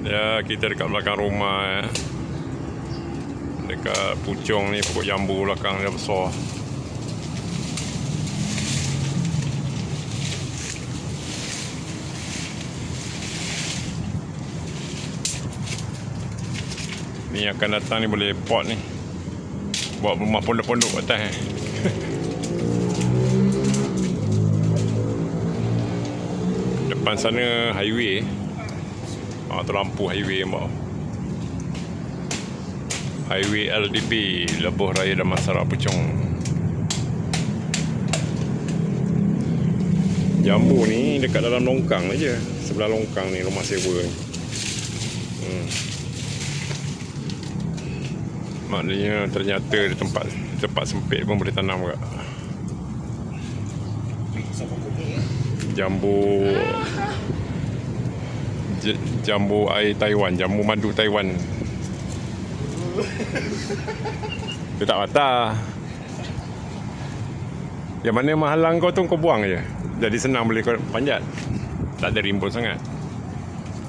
Ya, kita dekat belakang rumah dekat pucung ni, pokok jambu belakang dia besar. Ni akan datang ni boleh pot ni, buat rumah pondok-pondok atas Depan sana highway. Tu lampu highway bawah. Highway LDP, Lebuh Raya Damansara Puchong. Jambu ni dekat dalam longkang aja. Sebelah longkang ni rumah sewa ni. Maknanya ternyata di tempat sempit pun boleh tanam juga. Jambu air Taiwan, jambu madu Taiwan. Dia tak patah. Yang mana menghalang kau tu kau buang je. Jadi senang boleh kau panjat. Tak ada rimbun sangat.